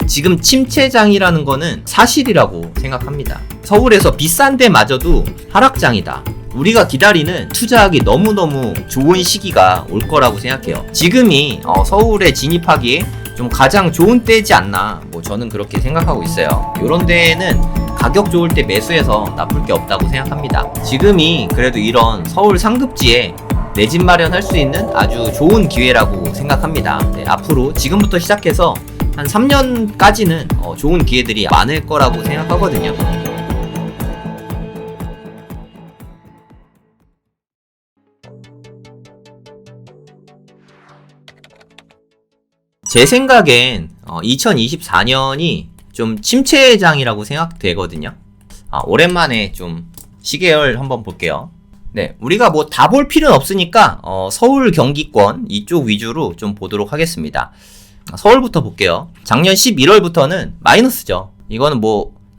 지금 침체장이라는 거는 사실이라고 생각합니다. 서울에서 비싼 데마저도 하락장이다. 우리가 기다리는 투자하기 너무너무 좋은 시기가 올 거라고 생각해요. 지금이 서울에 진입하기에 좀 가장 좋은 때지 않나, 저는 그렇게 생각하고 있어요. 이런 데에는 가격 좋을 때 매수해서 나쁠 게 없다고 생각합니다. 지금이 그래도 이런 서울 상급지에 내 집 마련할 수 있는 아주 좋은 기회라고 생각합니다. 네, 앞으로 지금부터 시작해서 한 3년까지는 좋은 기회들이 많을 거라고 생각하거든요. 제 생각엔 2024년이 좀 침체장이라고 생각되거든요. 오랜만에 좀 시계열 한번 볼게요. 네, 우리가 다 볼 필요는 없으니까 서울 경기권 이쪽 위주로 좀 보도록 하겠습니다. 서울부터 볼게요. 작년 11월부터는 마이너스죠. 이거는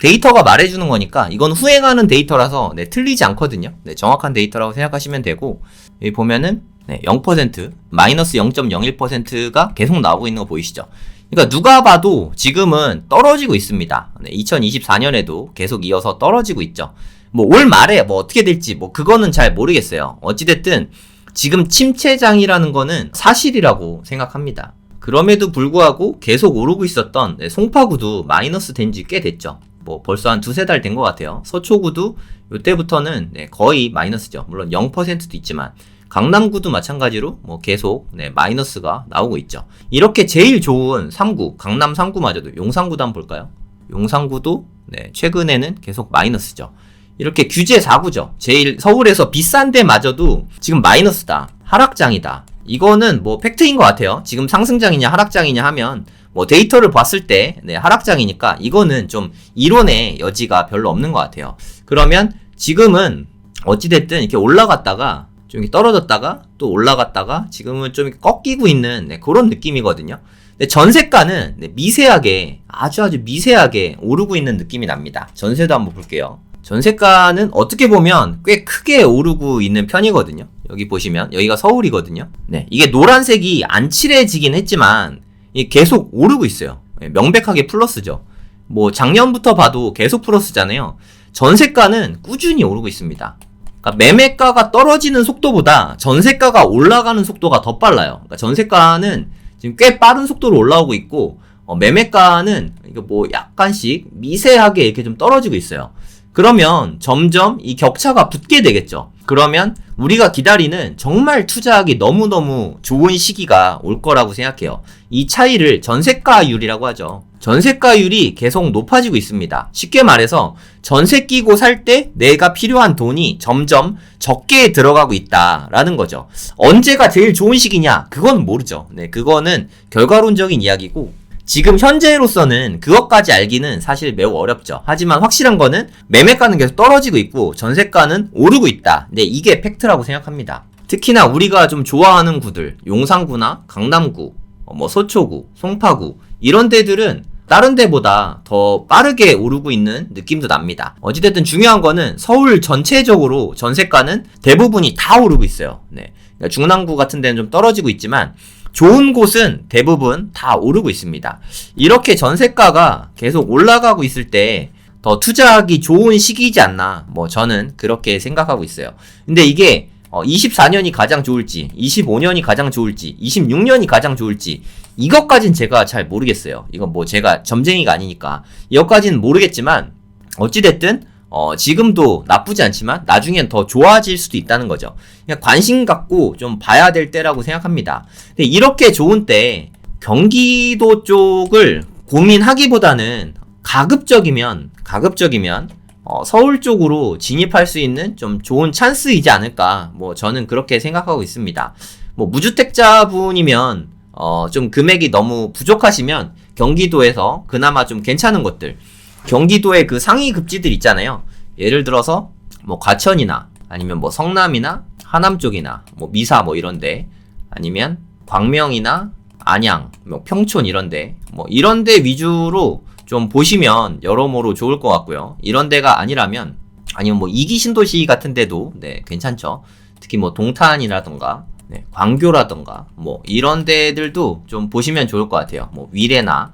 데이터가 말해주는 거니까 이건 후행하는 데이터라서 틀리지 않거든요. 정확한 데이터라고 생각하시면 되고, 여기 보면은 0%, 마이너스 0.01%가 계속 나오고 있는 거 보이시죠? 그러니까 누가 봐도 지금은 떨어지고 있습니다. 2024년에도 계속 이어서 떨어지고 있죠. 올 말에 어떻게 될지 그거는 잘 모르겠어요. 어찌됐든 지금 침체장이라는 거는 사실이라고 생각합니다. 그럼에도 불구하고 계속 오르고 있었던 송파구도 마이너스 된 지 꽤 됐죠. 벌써 한 두세 달 된 것 같아요. 서초구도 이때부터는 거의 마이너스죠. 물론 0%도 있지만 강남구도 마찬가지로 계속 마이너스가 나오고 있죠. 이렇게 제일 좋은 3구, 강남 3구마저도, 용산구도 한번 볼까요? 용산구도 최근에는 계속 마이너스죠. 이렇게 규제 4구죠. 제일 서울에서 비싼 데마저도 지금 마이너스다, 하락장이다. 이거는 팩트인 것 같아요. 지금 상승장이냐 하락장이냐 하면 데이터를 봤을 때 하락장이니까 이거는 좀 이론의 여지가 별로 없는 것 같아요. 그러면 지금은 어찌됐든 이렇게 올라갔다가 좀 떨어졌다가 또 올라갔다가 지금은 좀 꺾이고 있는 그런 느낌이거든요. 근데 전세가는 미세하게, 아주 미세하게 오르고 있는 느낌이 납니다. 전세도 한번 볼게요. 전세가는 어떻게 보면 꽤 크게 오르고 있는 편이거든요. 여기 보시면 여기가 서울이거든요. 이게 노란색이 안 칠해지긴 했지만 계속 오르고 있어요. 명백하게 플러스죠. 작년부터 봐도 계속 플러스잖아요. 전세가는 꾸준히 오르고 있습니다. 그러니까 매매가가 떨어지는 속도보다 전세가가 올라가는 속도가 더 빨라요. 그러니까 전세가는 지금 꽤 빠른 속도로 올라오고 있고, 매매가는 약간씩 미세하게 이렇게 좀 떨어지고 있어요. 그러면 점점 이 격차가 붙게 되겠죠. 그러면 우리가 기다리는 정말 투자하기 너무너무 좋은 시기가 올 거라고 생각해요. 이 차이를 전세가율이라고 하죠. 전세가율이 계속 높아지고 있습니다. 쉽게 말해서 전세 끼고 살 때 내가 필요한 돈이 점점 적게 들어가고 있다라는 거죠. 언제가 제일 좋은 시기냐? 그건 모르죠. 그거는 결과론적인 이야기고, 지금 현재로서는 그것까지 알기는 사실 매우 어렵죠. 하지만 확실한 거는 매매가는 계속 떨어지고 있고 전세가는 오르고 있다. 이게 팩트라고 생각합니다. 특히나 우리가 좀 좋아하는 구들, 용산구나 강남구, 서초구, 송파구, 이런 데들은 다른 데보다 더 빠르게 오르고 있는 느낌도 납니다. 어찌됐든 중요한 거는 서울 전체적으로 전세가는 대부분이 다 오르고 있어요. 그러니까 중랑구 같은 데는 좀 떨어지고 있지만 좋은 곳은 대부분 다 오르고 있습니다. 이렇게 전세가가 계속 올라가고 있을 때 더 투자하기 좋은 시기이지 않나, 저는 그렇게 생각하고 있어요. 근데 이게 24년이 가장 좋을지, 25년이 가장 좋을지, 26년이 가장 좋을지, 이것까진 제가 잘 모르겠어요. 이건 제가 점쟁이가 아니니까 이것까지는 모르겠지만, 어찌됐든 지금도 나쁘지 않지만 나중엔 더 좋아질 수도 있다는 거죠. 그냥 관심 갖고 좀 봐야 될 때라고 생각합니다. 근데 이렇게 좋은 때 경기도 쪽을 고민하기보다는 가급적이면 서울 쪽으로 진입할 수 있는 좀 좋은 찬스이지 않을까, 저는 그렇게 생각하고 있습니다. 무주택자분이면 좀 금액이 너무 부족하시면 경기도에서 그나마 좀 괜찮은 것들, 경기도의 그 상위 급지들 있잖아요. 예를 들어서 과천이나 아니면 성남이나 하남 쪽이나 미사 이런데, 아니면 광명이나 안양, 평촌 이런데, 이런데 위주로 좀 보시면 여러모로 좋을 것 같고요. 이런 데가 아니라면, 아니면 이기 신도시 같은 데도 괜찮죠. 특히 동탄이라던가 광교라던가 이런 데들도 좀 보시면 좋을 것 같아요. 위례나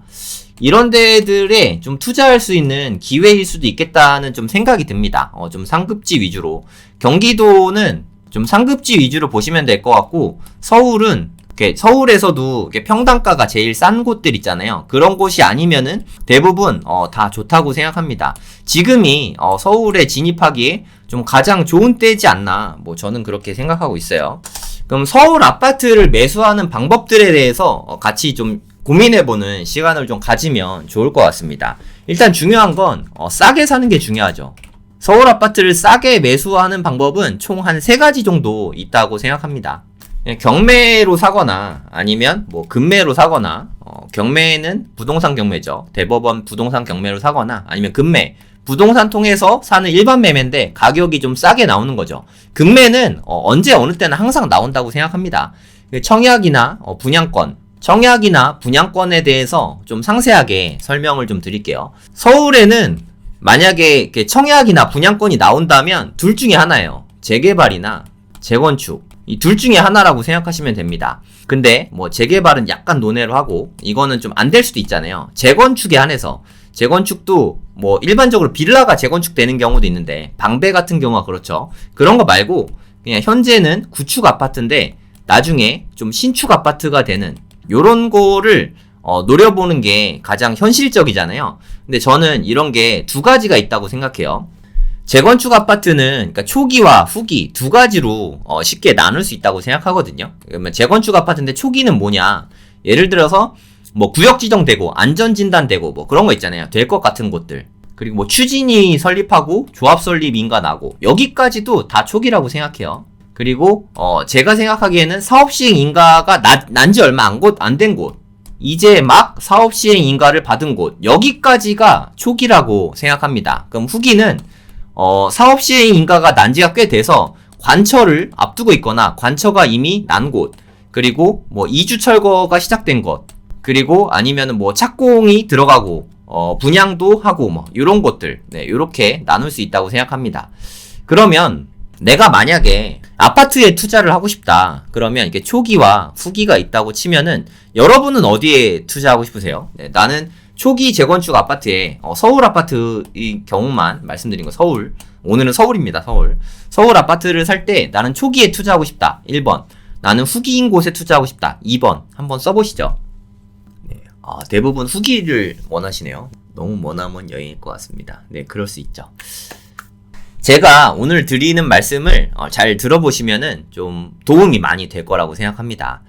이런 데들에 좀 투자할 수 있는 기회일 수도 있겠다는 좀 생각이 듭니다. 좀 상급지 위주로. 경기도는 좀 상급지 위주로 보시면 될 것 같고, 서울은 서울에서도 평당가가 제일 싼 곳들 있잖아요. 그런 곳이 아니면은 대부분 다 좋다고 생각합니다. 지금이 서울에 진입하기에 좀 가장 좋은 때지 않나, 뭐 저는 그렇게 생각하고 있어요. 그럼 서울 아파트를 매수하는 방법들에 대해서 같이 좀 고민해보는 시간을 좀 가지면 좋을 것 같습니다. 일단 중요한 건 싸게 사는 게 중요하죠. 서울 아파트를 싸게 매수하는 방법은 총 한 3가지 정도 있다고 생각합니다. 경매로 사거나 아니면 뭐 금매로 사거나, 경매는 부동산 경매죠. 대법원 부동산 경매로 사거나 아니면 금매, 부동산 통해서 사는 일반 매매인데 가격이 좀 싸게 나오는 거죠. 금매는 언제 어느 때는 항상 나온다고 생각합니다. 청약이나 분양권, 청약이나 분양권에 대해서 좀 상세하게 설명을 좀 드릴게요. 서울에는 만약에 청약이나 분양권이 나온다면 둘 중에 하나예요. 재개발이나 재건축. 이 둘 중에 하나라고 생각하시면 됩니다. 근데 뭐 재개발은 약간 논외로 하고 이거는 좀 안 될 수도 있잖아요. 재건축에 한해서, 재건축도 뭐 일반적으로 빌라가 재건축되는 경우도 있는데 방배 같은 경우가 그렇죠. 그런 거 말고 그냥 현재는 구축 아파트인데 나중에 좀 신축 아파트가 되는 요런 거를 노려보는 게 가장 현실적이잖아요. 근데 저는 이런 게 2가지가 있다고 생각해요. 재건축 아파트는 그러니까 초기와 후기 2가지로 쉽게 나눌 수 있다고 생각하거든요. 그러면 재건축 아파트인데 초기는 뭐냐? 예를 들어서 뭐 구역 지정되고 안전 진단되고 뭐 그런 거 있잖아요. 될 것 같은 곳들. 그리고 뭐 추진이 설립하고 조합 설립 인가 나고 여기까지도 다 초기라고 생각해요. 그리고 제가 생각하기에는 사업 시행 인가가 난 지 얼마 안 된 곳, 이제 막 사업 시행 인가를 받은 곳, 여기까지가 초기라고 생각합니다. 그럼 후기는 사업 시행 인가가 난 지가 꽤 돼서 관철을 앞두고 있거나 관처가 이미 난 곳, 그리고 뭐 이주 철거가 시작된 곳, 그리고 아니면은 뭐 착공이 들어가고 분양도 하고 뭐 이런 곳들, 네, 요렇게 나눌 수 있다고 생각합니다. 그러면 내가 만약에 아파트에 투자를 하고 싶다. 그러면 이게 초기와 후기가 있다고 치면은 여러분은 어디에 투자하고 싶으세요? 네, 나는 초기 재건축 아파트에 서울 아파트의 경우만 말씀드린 거. 서울, 오늘은 서울입니다. 서울 아파트를 살 때 나는 초기에 투자하고 싶다. 1번. 나는 후기인 곳에 투자하고 싶다. 2번. 한번 써보시죠. 네, 대부분 후기를 원하시네요. 너무 머나먼 여행일 것 같습니다. 네, 그럴 수 있죠. 제가 오늘 드리는 말씀을 잘 들어보시면은 좀 도움이 많이 될 거라고 생각합니다.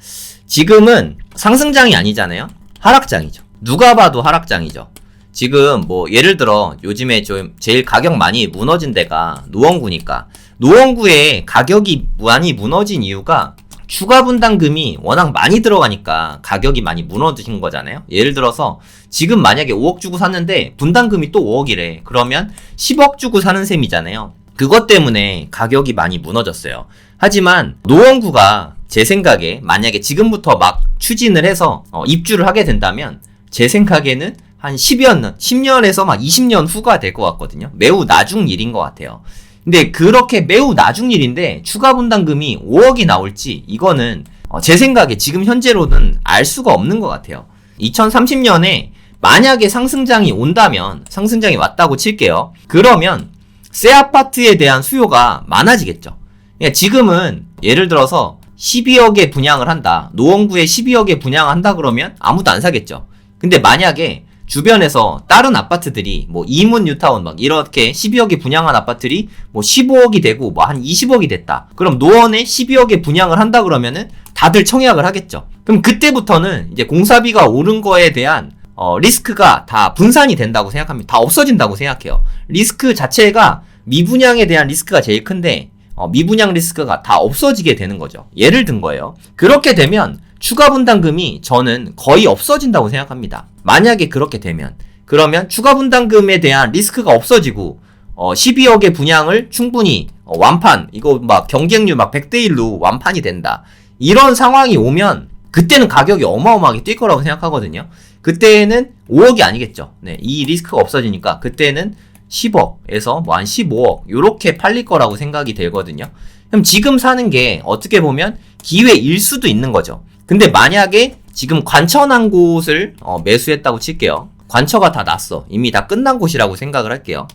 지금은 상승장이 아니잖아요. 하락장이죠. 누가 봐도 하락장이죠. 지금 뭐 예를 들어 요즘에 좀 제일 가격 많이 무너진 데가 노원구니까, 노원구에 가격이 많이 무너진 이유가 추가 분담금이 워낙 많이 들어가니까 가격이 많이 무너진 거잖아요. 예를 들어서 지금 만약에 5억 주고 샀는데 분담금이 또 5억이래. 그러면 10억 주고 사는 셈이잖아요. 그것 때문에 가격이 많이 무너졌어요. 하지만 노원구가 제 생각에 만약에 지금부터 막 추진을 해서 입주를 하게 된다면 제 생각에는 한 10년에서 막 20년 후가 될 것 같거든요. 매우 나중 일인 것 같아요. 근데 그렇게 매우 나중 일인데 추가 분담금이 5억이 나올지 이거는 제 생각에 지금 현재로는 알 수가 없는 것 같아요. 2030년에 만약에 상승장이 온다면, 상승장이 왔다고 칠게요. 그러면 새 아파트에 대한 수요가 많아지겠죠. 그러니까 지금은 예를 들어서 12억에 분양을 한다. 노원구에 12억에 분양을 한다 그러면 아무도 안 사겠죠. 근데 만약에 주변에서 다른 아파트들이 뭐 이문 뉴타운 막 이렇게 12억에 분양한 아파트들이 뭐 15억이 되고 뭐 한 20억이 됐다. 그럼 노원에 12억에 분양을 한다 그러면은 다들 청약을 하겠죠. 그럼 그때부터는 이제 공사비가 오른 거에 대한 리스크가 다 분산이 된다고 생각합니다. 다 없어진다고 생각해요. 리스크 자체가 미분양에 대한 리스크가 제일 큰데 미분양 리스크가 다 없어지게 되는 거죠. 예를 든 거예요. 그렇게 되면 추가 분담금이 저는 거의 없어진다고 생각합니다. 만약에 그렇게 되면, 그러면 추가 분담금에 대한 리스크가 없어지고 12억의 분양을 충분히 완판, 이거 막 경쟁률 막 100대 1로 완판이 된다. 이런 상황이 오면 그때는 가격이 어마어마하게 뛸 거라고 생각하거든요. 그때는 5억이 아니겠죠. 네, 이 리스크가 없어지니까 그때는 10억에서 뭐 한 15억 요렇게 팔릴 거라고 생각이 되거든요. 그럼 지금 사는 게 어떻게 보면 기회일 수도 있는 거죠. 근데 만약에 지금 관천한 곳을 매수했다고 칠게요. 관처가 다 났어. 이미 다 끝난 곳이라고 생각을 할게요.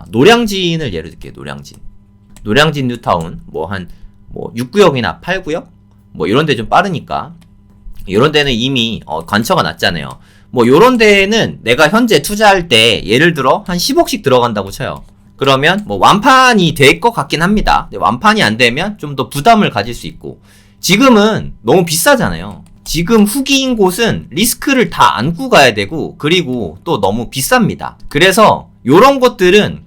노량진을 예를 들게요. 노량진 뉴타운 뭐 6구역이나 8구역 뭐 이런 데 좀 빠르니까 이런 데는 이미 관처가 났잖아요. 뭐 요런 데에는 내가 현재 투자할 때 예를 들어 한 10억씩 들어간다고 쳐요. 그러면 뭐 완판이 될 것 같긴 합니다. 근데 완판이 안 되면 좀 더 부담을 가질 수 있고, 지금은 너무 비싸잖아요. 지금 후기인 곳은 리스크를 다 안고 가야 되고, 그리고 또 너무 비쌉니다. 그래서 요런 것들은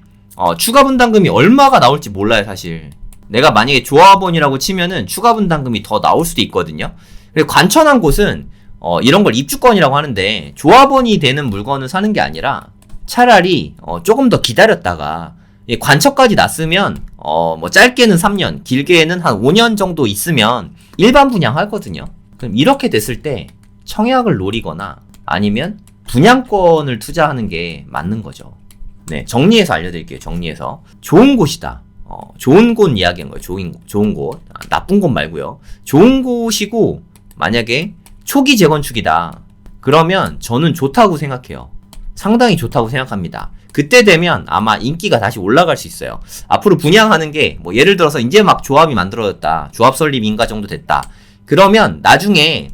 추가 분담금이 얼마가 나올지 몰라요. 사실 내가 만약에 조합원이라고 치면은 추가 분담금이 더 나올 수도 있거든요. 그리고 관천한 곳은 이런 걸 입주권이라고 하는데, 조합원이 되는 물건을 사는 게 아니라 차라리 조금 더 기다렸다가 관처까지 났으면 뭐 짧게는 3년, 길게는 한 5년 정도 있으면 일반 분양하거든요. 그럼 이렇게 됐을 때 청약을 노리거나 아니면 분양권을 투자하는 게 맞는 거죠. 네, 정리해서 알려드릴게요. 정리해서 좋은 곳이다. 좋은 곳 이야기한 거예요. 좋은 곳. 나쁜 곳 말고요. 좋은 곳이고 만약에 초기 재건축이다. 그러면 저는 좋다고 생각해요. 상당히 좋다고 생각합니다. 그때 되면 아마 인기가 다시 올라갈 수 있어요. 앞으로 분양하는 게 뭐 예를 들어서 이제 막 조합이 만들어졌다. 조합 설립 인가 정도 됐다. 그러면 나중에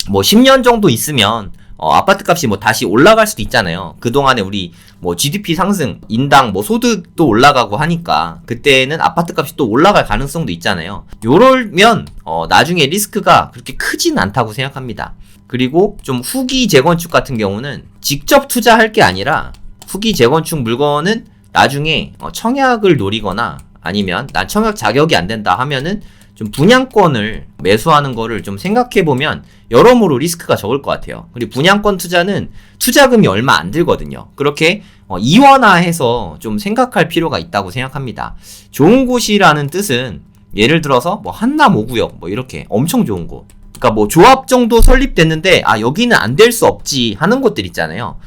뭐 10년 정도 있으면 아파트 값이 뭐 다시 올라갈 수도 있잖아요. 그동안에 우리 뭐 GDP 상승, 인당 뭐 소득도 올라가고 하니까 그때는 아파트 값이 또 올라갈 가능성도 있잖아요. 요러면 나중에 리스크가 그렇게 크진 않다고 생각합니다. 그리고 좀 후기 재건축 같은 경우는 직접 투자할 게 아니라 후기 재건축 물건은 나중에 청약을 노리거나 아니면 난 청약 자격이 안 된다 하면은 좀 분양권을 매수하는 거를 좀 생각해보면 여러모로 리스크가 적을 것 같아요. 그리고 분양권 투자는 투자금이 얼마 안 들거든요. 그렇게 이원화해서 좀 생각할 필요가 있다고 생각합니다. 좋은 곳이라는 뜻은 예를 들어서 뭐 한남 5구역 뭐 이렇게 엄청 좋은 곳, 그러니까 뭐 조합 정도 설립됐는데 여기는 안 될 수 없지 하는 곳들 있잖아요.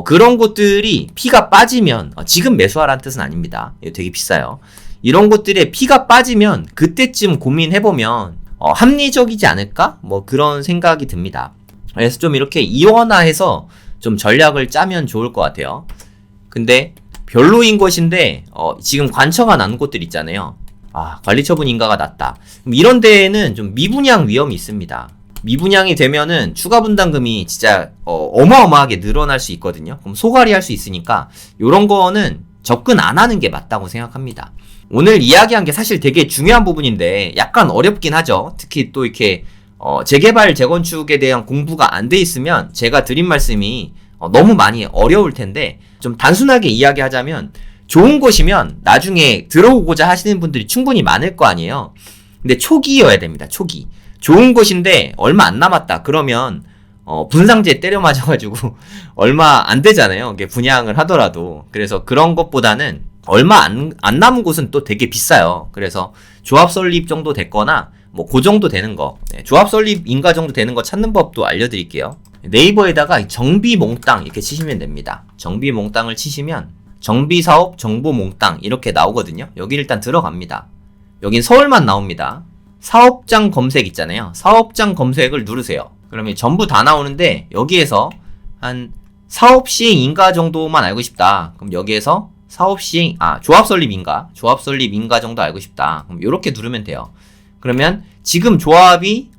그런 곳들이 피가 빠지면 지금 매수하라는 뜻은 아닙니다. 이거 되게 비싸요. 이런 곳들에 피가 빠지면 그때쯤 고민해보면 합리적이지 않을까? 뭐 그런 생각이 듭니다. 그래서 좀 이렇게 이원화해서 좀 전략을 짜면 좋을 것 같아요. 근데 별로인 것인데 지금 관처가 난 곳들 있잖아요. 관리처분 인가가 났다. 그럼 이런 데에는 좀 미분양 위험이 있습니다. 미분양이 되면은 추가 분담금이 진짜 어마어마하게 늘어날 수 있거든요. 그럼 소갈이 할 수 있으니까 요런 거는 접근 안 하는 게 맞다고 생각합니다. 오늘 이야기한 게 사실 되게 중요한 부분인데 약간 어렵긴 하죠. 특히 또 이렇게 재개발 재건축에 대한 공부가 안 돼 있으면 제가 드린 말씀이 너무 많이 어려울 텐데, 좀 단순하게 이야기하자면 좋은 곳이면 나중에 들어오고자 하시는 분들이 충분히 많을 거 아니에요. 근데 초기여야 됩니다. 초기. 좋은 곳인데 얼마 안 남았다. 그러면 분상제 때려 맞아가지고 얼마 안 되잖아요. 이게 분양을 하더라도. 그래서 그런 것보다는 얼마 안 남은 곳은 또 되게 비싸요. 그래서 조합 설립 정도 됐거나 뭐 그 정도 되는 거, 조합 설립 인가 정도 되는 거 찾는 법도 알려드릴게요. 네이버에다가 정비 몽땅 이렇게 치시면 됩니다. 정비 몽땅을 치시면 정비사업 정보 몽땅 이렇게 나오거든요. 여기 일단 들어갑니다. 여긴 서울만 나옵니다. 사업장 검색 있잖아요. 사업장 검색을 누르세요. 그러면 전부 다 나오는데 여기에서 한 사업 시행 인가 정도만 알고 싶다. 그럼 여기에서 사업 시행, 조합 설립 인가 정도 알고 싶다. 그럼 이렇게 누르면 돼요. 그러면 지금 조합이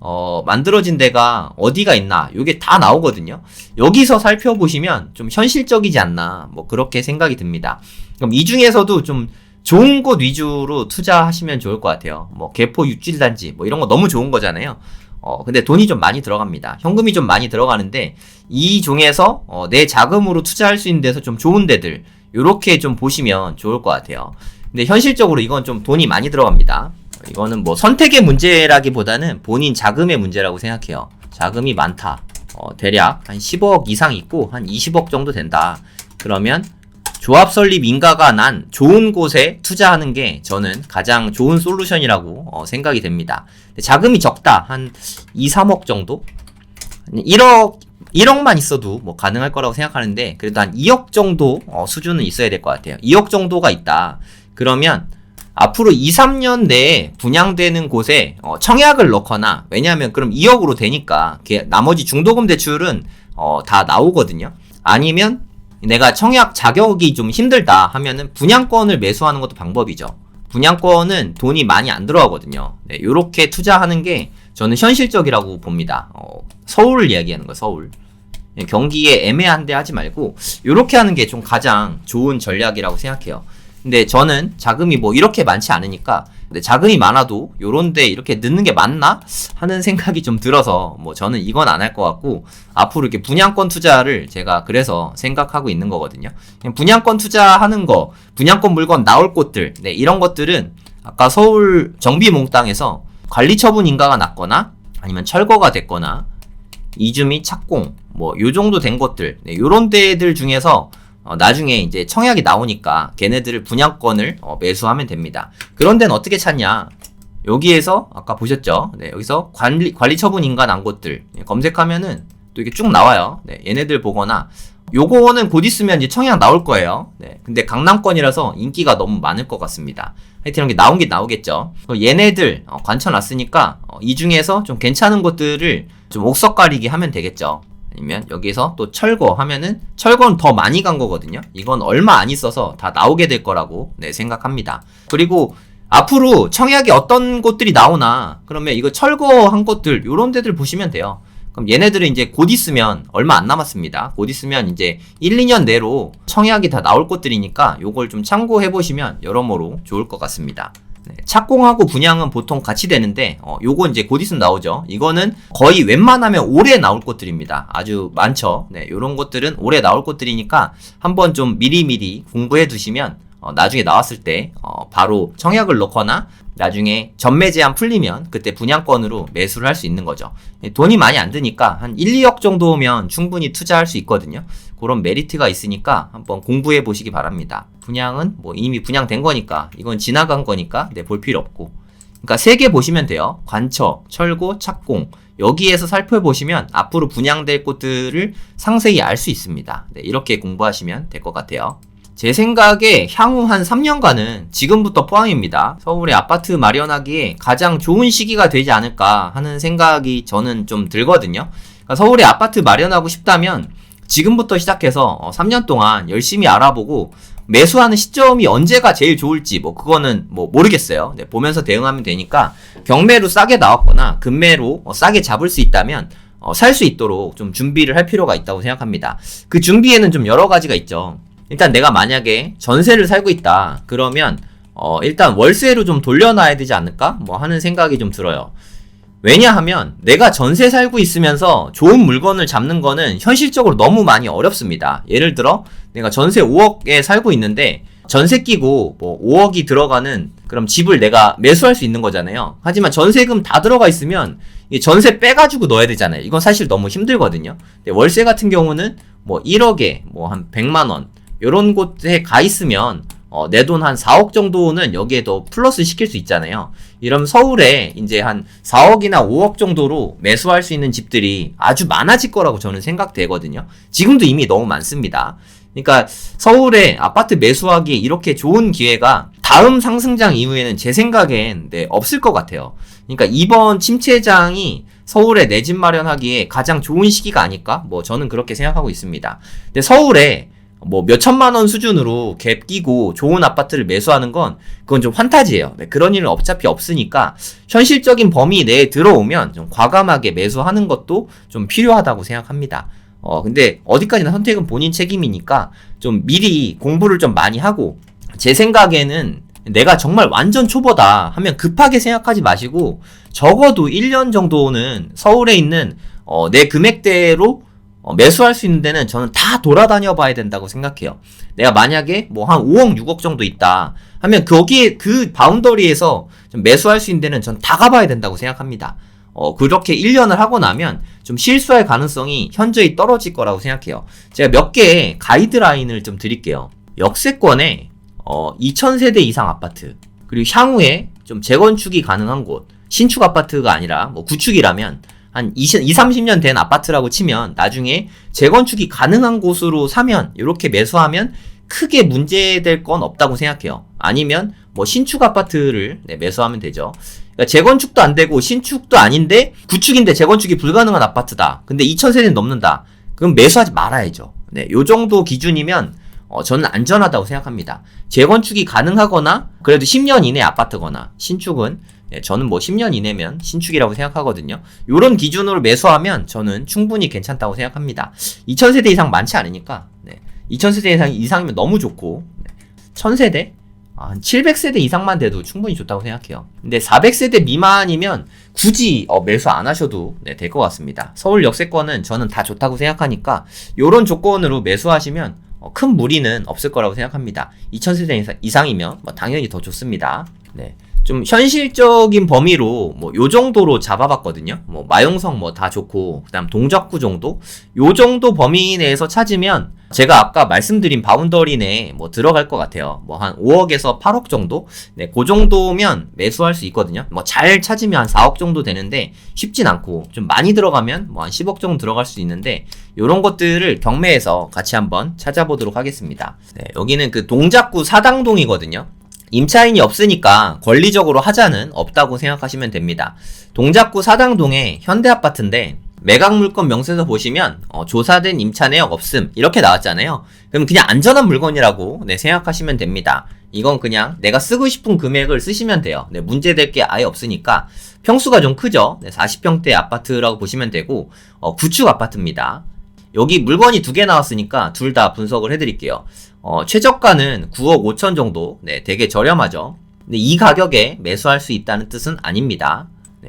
만들어진 데가 어디가 있나, 요게 다 나오거든요. 여기서 살펴보시면 좀 현실적이지 않나, 뭐 그렇게 생각이 듭니다. 그럼 이 중에서도 좀 좋은 곳 위주로 투자하시면 좋을 것 같아요. 뭐 개포 육질단지 뭐 이런 거 너무 좋은 거잖아요. 근데 돈이 좀 많이 들어갑니다. 현금이 좀 많이 들어가는데 이 중에서 내 자금으로 투자할 수 있는 데서 좀 좋은 데들 요렇게 좀 보시면 좋을 것 같아요. 근데 현실적으로 이건 좀 돈이 많이 들어갑니다. 이거는 뭐 선택의 문제라기보다는 본인 자금의 문제라고 생각해요. 자금이 많다. 대략 한 10억 이상 있고 한 20억 정도 된다. 그러면 조합 설립 인가가 난 좋은 곳에 투자하는 게 저는 가장 좋은 솔루션이라고 생각이 됩니다. 자금이 적다. 한 2, 3억 정도? 1억만 있어도 뭐 가능할 거라고 생각하는데 그래도 한 2억 정도 수준은 있어야 될 것 같아요. 2억 정도가 있다. 그러면 앞으로 2, 3년 내에 분양되는 곳에 청약을 넣거나, 왜냐하면 그럼 2억으로 되니까 나머지 중도금 대출은 다 나오거든요. 아니면 내가 청약 자격이 좀 힘들다 하면은 분양권을 매수하는 것도 방법이죠. 분양권은 돈이 많이 안 들어가거든요. 네, 요렇게 투자하는 게 저는 현실적이라고 봅니다. 서울을 이야기하는 거예요, 서울. 경기에 애매한데 하지 말고 요렇게 하는 게 좀 가장 좋은 전략이라고 생각해요. 근데 저는 자금이 뭐 이렇게 많지 않으니까, 근데 자금이 많아도 요런데 이렇게 넣는 게 맞나 하는 생각이 좀 들어서 뭐 저는 이건 안 할 것 같고, 앞으로 이렇게 분양권 투자를 제가 그래서 생각하고 있는 거거든요. 분양권 투자하는 거, 분양권 물건 나올 곳들, 네, 이런 것들은 아까 서울 정비몽땅에서 관리처분 인가가 났거나 아니면 철거가 됐거나 이주 및 착공 뭐 요 정도 된 것들, 네, 요런 데들 중에서 나중에 이제 청약이 나오니까 걔네들을 분양권을 매수하면 됩니다. 그런 데는 어떻게 찾냐? 여기에서 아까 보셨죠? 네, 여기서 관리 처분 인가 난 곳들, 네, 검색하면은 또 이게 쭉 나와요. 네, 얘네들 보거나 요거는 곧 있으면 이제 청약 나올 거예요. 네, 근데 강남권이라서 인기가 너무 많을 것 같습니다. 하여튼 이런 게 나오긴 나오겠죠. 얘네들 관쳐놨으니까 이 중에서 좀 괜찮은 것들을 좀 옥석 가리기 하면 되겠죠. 아니면 여기서 또 철거 하면은, 철거는 더 많이 간 거거든요. 이건 얼마 안 있어서 다 나오게 될 거라고 네, 생각합니다. 그리고 앞으로 청약이 어떤 곳들이 나오나, 그러면 이거 철거한 곳들 요런 데들 보시면 돼요. 그럼 얘네들은 이제 곧 있으면, 얼마 안 남았습니다. 곧 있으면 이제 1, 2년 내로 청약이 다 나올 곳들이니까 요걸 좀 참고해 보시면 여러모로 좋을 것 같습니다. 네, 착공하고 분양은 보통 같이 되는데 요거 이제 곧 있으면 나오죠. 이거는 거의 웬만하면 올해 나올 것들입니다. 아주 많죠. 네, 요런 것들은 올해 나올 것들이니까 한번 좀 미리미리 공부해 두시면 나중에 나왔을 때 바로 청약을 넣거나 나중에 전매 제한 풀리면 그때 분양권으로 매수를 할 수 있는 거죠. 돈이 많이 안 드니까 한 1, 2억 정도면 충분히 투자할 수 있거든요. 그런 메리트가 있으니까 한번 공부해 보시기 바랍니다. 분양은 뭐 이미 분양된 거니까, 이건 지나간 거니까 네, 볼 필요 없고. 그러니까 3개 보시면 돼요. 관처, 철거, 착공. 여기에서 살펴보시면 앞으로 분양될 곳들을 상세히 알 수 있습니다. 네, 이렇게 공부하시면 될 것 같아요. 제 생각에 향후 한 3년간은 지금부터 포항입니다. 서울에 아파트 마련하기에 가장 좋은 시기가 되지 않을까 하는 생각이 저는 좀 들거든요. 그러니까 서울에 아파트 마련하고 싶다면 지금부터 시작해서 3년 동안 열심히 알아보고 매수하는 시점이 언제가 제일 좋을지 뭐 그거는 뭐 모르겠어요. 네, 보면서 대응하면 되니까 경매로 싸게 나왔거나 금매로 싸게 잡을 수 있다면 살 수 있도록 좀 준비를 할 필요가 있다고 생각합니다. 그 준비에는 좀 여러 가지가 있죠. 일단 내가 만약에 전세를 살고 있다 그러면 일단 월세로 좀 돌려놔야 되지 않을까 뭐 하는 생각이 좀 들어요. 왜냐하면 내가 전세 살고 있으면서 좋은 물건을 잡는 거는 현실적으로 너무 많이 어렵습니다. 예를 들어 내가 전세 5억에 살고 있는데 전세 끼고 뭐 5억이 들어가는 그럼 집을 내가 매수할 수 있는 거잖아요. 하지만 전세금 다 들어가 있으면 전세 빼가지고 넣어야 되잖아요. 이건 사실 너무 힘들거든요. 근데 월세 같은 경우는 뭐 1억에 뭐 한 100만 원 요런 곳에 가 있으면 내 돈 한 4억 정도는 여기에 더 플러스 시킬 수 있잖아요. 이러면 서울에 이제 한 4억이나 5억 정도로 매수할 수 있는 집들이 아주 많아질 거라고 저는 생각되거든요. 지금도 이미 너무 많습니다. 그러니까 서울에 아파트 매수하기에 이렇게 좋은 기회가 다음 상승장 이후에는 제 생각엔 네, 없을 것 같아요. 그러니까 이번 침체장이 서울에 내 집 마련하기에 가장 좋은 시기가 아닐까? 뭐 저는 그렇게 생각하고 있습니다. 근데 서울에 뭐 몇천만 원 수준으로 갭 끼고 좋은 아파트를 매수하는 건 그건 좀 환타지예요. 네, 그런 일은 어차피 없으니까 현실적인 범위 내에 들어오면 좀 과감하게 매수하는 것도 좀 필요하다고 생각합니다. 근데 어디까지나 선택은 본인 책임이니까 좀 미리 공부를 좀 많이 하고, 제 생각에는 내가 정말 완전 초보다 하면 급하게 생각하지 마시고 적어도 1년 정도는 서울에 있는 내 금액대로 매수할 수 있는 데는 저는 다 돌아다녀 봐야 된다고 생각해요. 내가 만약에 뭐 한 5억, 6억 정도 있다 하면 거기에 그 바운더리에서 좀 매수할 수 있는 데는 전 다 가봐야 된다고 생각합니다. 그렇게 1년을 하고 나면 좀 실수할 가능성이 현저히 떨어질 거라고 생각해요. 제가 몇 개의 가이드라인을 좀 드릴게요. 역세권에 2000세대 이상 아파트, 그리고 향후에 좀 재건축이 가능한 곳, 신축 아파트가 아니라 뭐 구축이라면 한 20, 30년 된 아파트라고 치면 나중에 재건축이 가능한 곳으로 사면, 이렇게 매수하면 크게 문제될 건 없다고 생각해요. 아니면 뭐 신축 아파트를 매수하면 되죠. 그러니까 재건축도 안 되고 신축도 아닌데 구축인데 재건축이 불가능한 아파트다. 근데 2000세대는 넘는다. 그럼 매수하지 말아야죠. 네, 요 정도 기준이면 저는 안전하다고 생각합니다. 재건축이 가능하거나 그래도 10년 이내 아파트거나 신축은 저는 뭐 10년 이내면 신축이라고 생각하거든요. 요런 기준으로 매수하면 저는 충분히 괜찮다고 생각합니다. 2000세대 이상 많지 않으니까 2000세대 이상이면 너무 좋고 1000세대? 한 700세대 이상만 돼도 충분히 좋다고 생각해요. 근데 400세대 미만이면 굳이 매수 안 하셔도 될 것 같습니다. 서울 역세권은 저는 다 좋다고 생각하니까 요런 조건으로 매수하시면 큰 무리는 없을 거라고 생각합니다. 2000세대 이상이면 당연히 더 좋습니다. 네. 좀 현실적인 범위로 뭐 요 정도로 잡아봤거든요. 뭐 마용성 뭐 다 좋고 그다음 동작구 정도 요 정도 범위 내에서 찾으면 제가 아까 말씀드린 바운더리 내에 뭐 들어갈 것 같아요. 뭐 한 5억에서 8억 정도? 네, 그 정도면 매수할 수 있거든요. 뭐 잘 찾으면 한 4억 정도 되는데 쉽진 않고 좀 많이 들어가면 뭐 한 10억 정도 들어갈 수 있는데 요런 것들을 경매에서 같이 한번 찾아보도록 하겠습니다. 네, 여기는 그 동작구 사당동이거든요. 임차인이 없으니까 권리적으로 하자는 없다고 생각하시면 됩니다. 동작구 사당동의 현대아파트인데 매각물건 명세서 보시면 조사된 임차 내역 없음 이렇게 나왔잖아요. 그럼 그냥 안전한 물건이라고 생각하시면 됩니다. 이건 그냥 내가 쓰고 싶은 금액을 쓰시면 돼요. 문제될 게 아예 없으니까 평수가 좀 크죠. 40평대 아파트라고 보시면 되고 구축 아파트입니다. 여기 물건이 2개 나왔으니까 둘 다 분석을 해드릴게요. 최저가는 9억 5천 정도, 되게 저렴하죠. 근데 이 가격에 매수할 수 있다는 뜻은 아닙니다.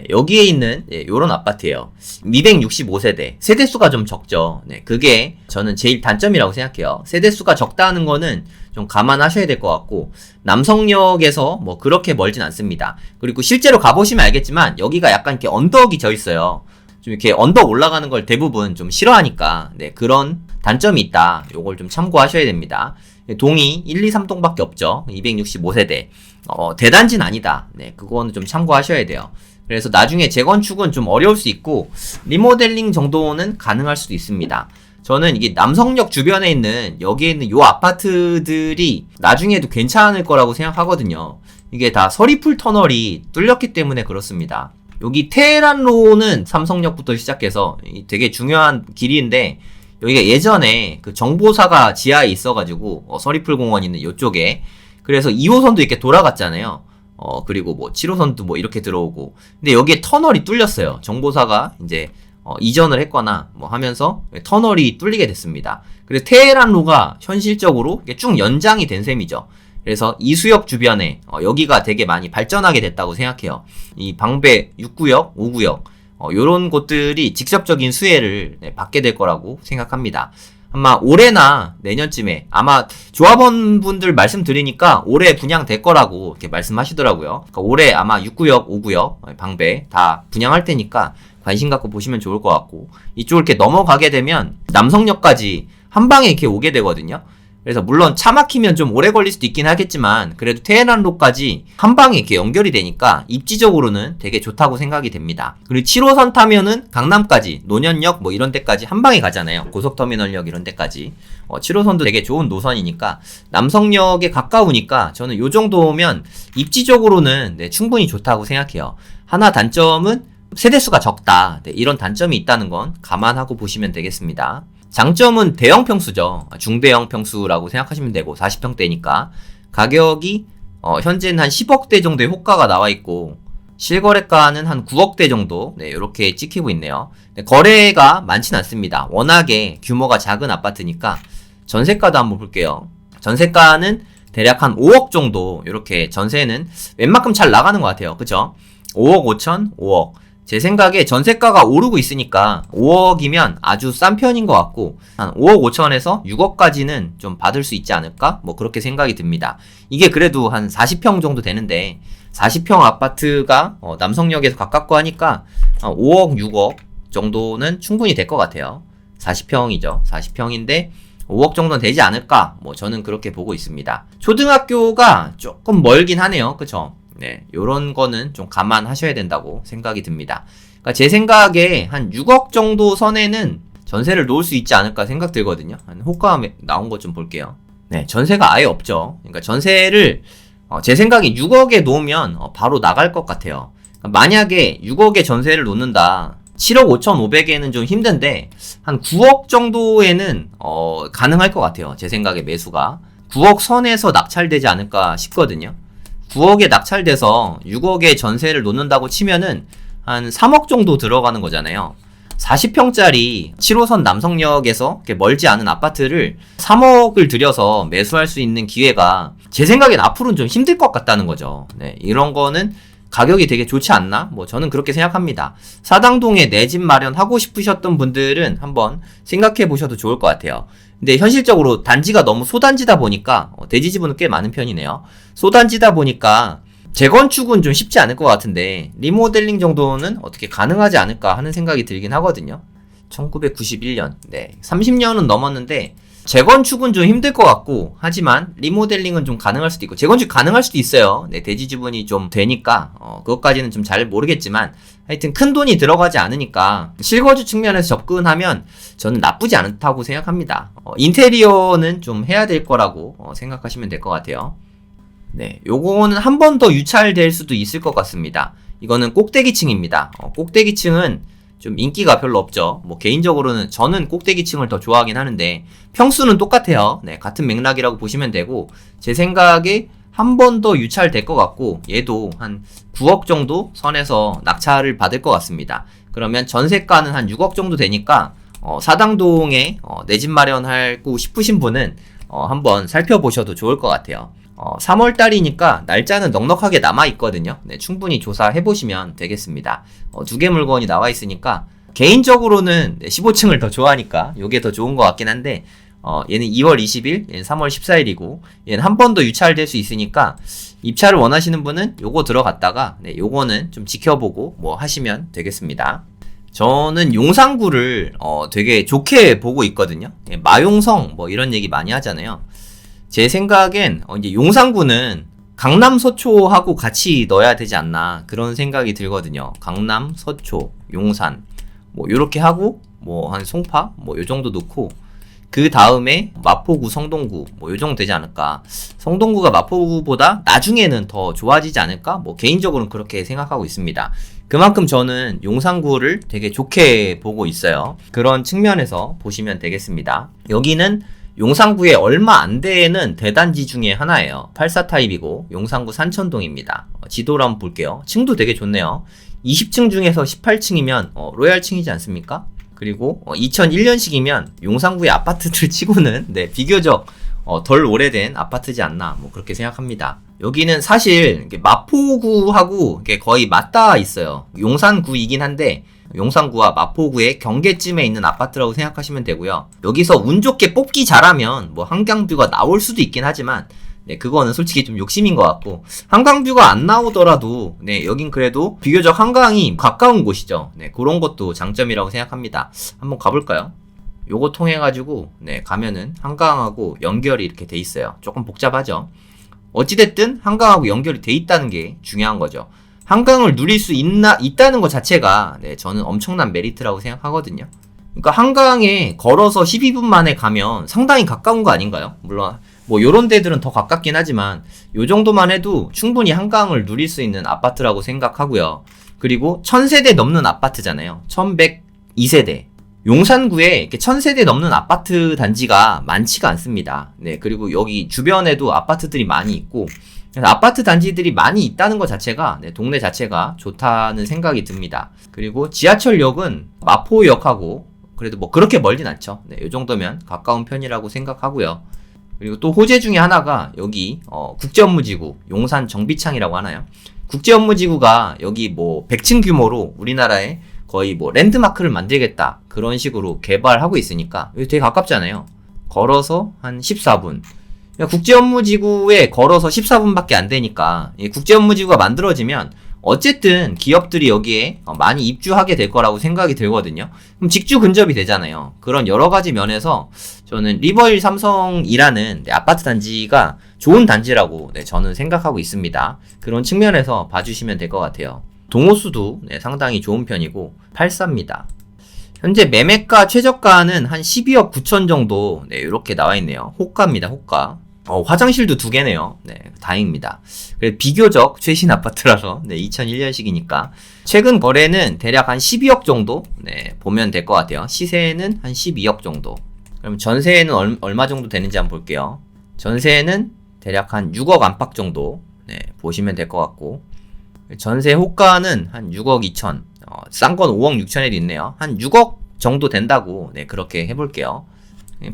여기에 있는 요런 아파트예요. 265세대, 세대수가 좀 적죠. 그게 저는 제일 단점이라고 생각해요. 세대수가 적다는 거는 좀 감안하셔야 될 것 같고, 남성역에서 뭐 그렇게 멀진 않습니다. 그리고 실제로 가보시면 알겠지만 여기가 약간 이렇게 언덕이 져 있어요. 좀 이렇게 언덕 올라가는 걸 대부분 좀 싫어하니까 그런 단점이 있다. 요걸 좀 참고하셔야 됩니다. 동이 1, 2, 3동밖에 없죠. 265세대. 대단지는 아니다. 그거는 좀 참고하셔야 돼요. 그래서 나중에 재건축은 좀 어려울 수 있고 리모델링 정도는 가능할 수도 있습니다. 저는 이게 남성역 주변에 있는 여기에 있는 요 아파트들이 나중에도 괜찮을 거라고 생각하거든요. 이게 다 서리풀 터널이 뚫렸기 때문에 그렇습니다. 여기 테헤란로는 삼성역부터 시작해서 되게 중요한 길인데 여기가 예전에 그 정보사가 지하에 있어가지고 서리풀 공원 있는 이쪽에 그래서 2호선도 이렇게 돌아갔잖아요. 그리고 뭐 7호선도 뭐 이렇게 들어오고 근데 여기에 터널이 뚫렸어요. 정보사가 이제 이전을 했거나 뭐 하면서 터널이 뚫리게 됐습니다. 그래서 테헤란로가 현실적으로 쭉 연장이 된 셈이죠. 그래서 이수역 주변에 여기가 되게 많이 발전하게 됐다고 생각해요. 이 방배 6구역, 5구역 요런 곳들이 직접적인 수혜를 받게 될 거라고 생각합니다. 아마 올해나 내년쯤에 아마 조합원분들 말씀드리니까 올해 분양될 거라고 이렇게 말씀하시더라고요. 그러니까 올해 아마 6구역, 5구역 방배 다 분양할 테니까 관심 갖고 보시면 좋을 것 같고 이쪽을 이렇게 넘어가게 되면 남성역까지 한 방에 이렇게 오게 되거든요. 그래서 물론 차 막히면 좀 오래 걸릴 수도 있긴 하겠지만 그래도 테헤란로까지 한 방에 이렇게 연결이 되니까 입지적으로는 되게 좋다고 생각이 됩니다. 그리고 7호선 타면은 강남까지 노년역 뭐 이런 데까지 한 방에 가잖아요. 고속터미널역 이런 데까지 7호선도 되게 좋은 노선이니까 남성역에 가까우니까 저는 요 정도면 입지적으로는 충분히 좋다고 생각해요. 하나 단점은 세대수가 적다. 이런 단점이 있다는 건 감안하고 보시면 되겠습니다. 장점은 대형 평수죠. 중대형 평수라고 생각하시면 되고 40평대니까 가격이 현재는 한 10억대 정도의 호가가 나와 있고 실거래가는 한 9억대 정도 이렇게 찍히고 있네요. 거래가 많진 않습니다. 워낙에 규모가 작은 아파트니까 전세가도 한번 볼게요. 전세가는 대략 한 5억 정도 이렇게 전세는 웬만큼 잘 나가는 것 같아요. 그쵸? 5억 5천, 5억. 제 생각에 전세가가 오르고 있으니까 5억이면 아주 싼 편인 것 같고 한 5억 5천에서 6억까지는 좀 받을 수 있지 않을까? 뭐 그렇게 생각이 듭니다. 이게 그래도 한 40평 정도 되는데 40평 아파트가 남성역에서 가깝고 하니까 한 5억 6억 정도는 충분히 될 것 같아요. 40평이죠. 40평인데 5억 정도는 되지 않을까? 뭐 저는 그렇게 보고 있습니다. 초등학교가 조금 멀긴 하네요. 그쵸? 요런 거는 좀 감안하셔야 된다고 생각이 듭니다. 그러니까 제 생각에 한 6억 정도 선에는 전세를 놓을 수 있지 않을까 생각 들거든요. 한 호가 나온 것 좀 볼게요. 전세가 아예 없죠. 그러니까 전세를 제 생각에 6억에 놓으면 바로 나갈 것 같아요. 그러니까 만약에 6억에 전세를 놓는다 7억 5,500에는 좀 힘든데 한 9억 정도에는 가능할 것 같아요. 제 생각에 매수가 9억 선에서 낙찰되지 않을까 싶거든요. 9억에 낙찰돼서 6억의 전세를 놓는다고 치면은 한 3억 정도 들어가는 거잖아요. 40평짜리 7호선 남성역에서 멀지 않은 아파트를 3억을 들여서 매수할 수 있는 기회가 제 생각엔 앞으로는 좀 힘들 것 같다는 거죠. 네, 이런 거는 가격이 되게 좋지 않나? 뭐 저는 그렇게 생각합니다. 사당동에 내 집 마련하고 싶으셨던 분들은 한번 생각해 보셔도 좋을 것 같아요. 근데 현실적으로 단지가 너무 소단지다 보니까 대지지분은 꽤 많은 편이네요. 소단지다 보니까 재건축은 좀 쉽지 않을 것 같은데 리모델링 정도는 어떻게 가능하지 않을까 하는 생각이 들긴 하거든요. 1991년, 네, 30년은 넘었는데 재건축은 좀 힘들 것 같고 하지만 리모델링은 좀 가능할 수도 있고 재건축 가능할 수도 있어요. 네, 대지 지분이 좀 되니까 그것까지는 좀 잘 모르겠지만 하여튼 큰 돈이 들어가지 않으니까 실거주 측면에서 접근하면 저는 나쁘지 않다고 생각합니다. 인테리어는 좀 해야 될 거라고 생각하시면 될 것 같아요. 네, 요거는 한 번 더 유찰될 수도 있을 것 같습니다. 이거는 꼭대기층입니다. 꼭대기층은 좀 인기가 별로 없죠. 뭐 개인적으로는 저는 꼭대기층을 더 좋아하긴 하는데 평수는 똑같아요. 네, 같은 맥락이라고 보시면 되고 제 생각에 한 번 더 유찰될 것 같고 얘도 한 9억 정도 선에서 낙찰을 받을 것 같습니다. 그러면 전세가는 한 6억 정도 되니까 사당동에 내 집 마련하고 싶으신 분은 한번 살펴보셔도 좋을 것 같아요. 3월달이니까 날짜는 넉넉하게 남아있거든요. 네, 충분히 조사해보시면 되겠습니다. 두 개 물건이 나와있으니까 개인적으로는 15층을 더 좋아하니까 요게 더 좋은 것 같긴 한데 얘는 2월 20일, 얘는 3월 14일이고 얘는 한 번 더 유찰될 수 있으니까 입찰을 원하시는 분은 요거 들어갔다가 네, 요거는 좀 지켜보고 뭐 하시면 되겠습니다. 저는 용산구를 되게 좋게 보고 있거든요. 마용성 뭐 이런 얘기 많이 하잖아요. 제 생각엔 이제 용산구는 강남 서초하고 같이 넣어야 되지 않나 그런 생각이 들거든요. 강남, 서초, 용산 뭐 요렇게 하고 뭐 한 송파 뭐 요 정도 놓고 그 다음에 마포구, 성동구 뭐 요 정도 되지 않을까. 성동구가 마포구보다 나중에는 더 좋아지지 않을까? 뭐 개인적으로는 그렇게 생각하고 있습니다. 그만큼 저는 용산구를 되게 좋게 보고 있어요. 그런 측면에서 보시면 되겠습니다. 여기는 용산구에 얼마 안 되는 대단지 중에 하나예요. 84 타입이고 용산구 산천동입니다. 지도를 한번 볼게요. 층도 되게 좋네요. 20층 중에서 18층이면 로얄층이지 않습니까? 그리고 2001년식이면 용산구의 아파트들 치고는 네, 비교적 덜 오래된 아파트지 않나 뭐 그렇게 생각합니다. 여기는 사실 마포구하고 거의 맞닿아 있어요. 용산구이긴 한데 용산구와 마포구의 경계쯤에 있는 아파트라고 생각하시면 되고요. 여기서 운 좋게 뽑기 잘하면 뭐 한강뷰가 나올 수도 있긴 하지만 네, 그거는 솔직히 좀 욕심인 것 같고 한강뷰가 안 나오더라도 네, 여긴 그래도 비교적 한강이 가까운 곳이죠. 네, 그런 것도 장점이라고 생각합니다. 한번 가볼까요? 요거 통해 가지고 네, 가면은 한강하고 연결이 이렇게 돼 있어요. 조금 복잡하죠. 어찌됐든 한강하고 연결이 돼 있다는 게 중요한 거죠. 한강을 누릴 수 있다는 것 자체가 네, 저는 엄청난 메리트라고 생각하거든요. 그러니까 한강에 걸어서 12분 만에 가면 상당히 가까운 거 아닌가요? 물론 뭐 요런 데들은 더 가깝긴 하지만 요 정도만 해도 충분히 한강을 누릴 수 있는 아파트라고 생각하고요. 그리고 1000세대 넘는 아파트잖아요. 1102세대. 용산구에 이렇게 1000세대 넘는 아파트 단지가 많지가 않습니다. 네, 그리고 여기 주변에도 아파트들이 많이 있고 그래서 아파트 단지들이 많이 있다는 것 자체가 네, 동네 자체가 좋다는 생각이 듭니다. 그리고 지하철역은 마포역하고 그래도 뭐 그렇게 멀진 않죠. 네, 이 정도면 가까운 편이라고 생각하고요. 그리고 또 호재 중에 하나가 여기 국제업무지구 용산 정비창이라고 하나요? 국제업무지구가 여기 뭐 100층 규모로 우리나라에 거의 뭐 랜드마크를 만들겠다 그런 식으로 개발하고 있으니까 여기 되게 가깝잖아요. 걸어서 한 14분. 국제업무지구에 걸어서 14분밖에 안 되니까 국제업무지구가 만들어지면 어쨌든 기업들이 여기에 많이 입주하게 될 거라고 생각이 들거든요. 그럼 직주 근접이 되잖아요. 그런 여러 가지 면에서 저는 리버힐 삼성이라는 아파트 단지가 좋은 단지라고 저는 생각하고 있습니다. 그런 측면에서 봐주시면 될 것 같아요. 동호수도 상당히 좋은 편이고 84입니다. 현재 매매가 최저가는 한 12억 9천 정도 이렇게 나와 있네요. 호가입니다. 호가. 화장실도 2개네요. 네, 다행입니다. 그래도 비교적 최신 아파트라서, 네, 2001년식이니까. 최근 거래는 대략 한 12억 정도, 네, 보면 될 것 같아요. 시세는 한 12억 정도. 그럼 전세는 얼마 정도 되는지 한번 볼게요. 전세는 대략 한 6억 안팎 정도, 네, 보시면 될 것 같고. 전세 호가는 한 6억 2천, 싼 건 5억 6천에도 있네요. 한 6억 정도 된다고, 네, 그렇게 해볼게요.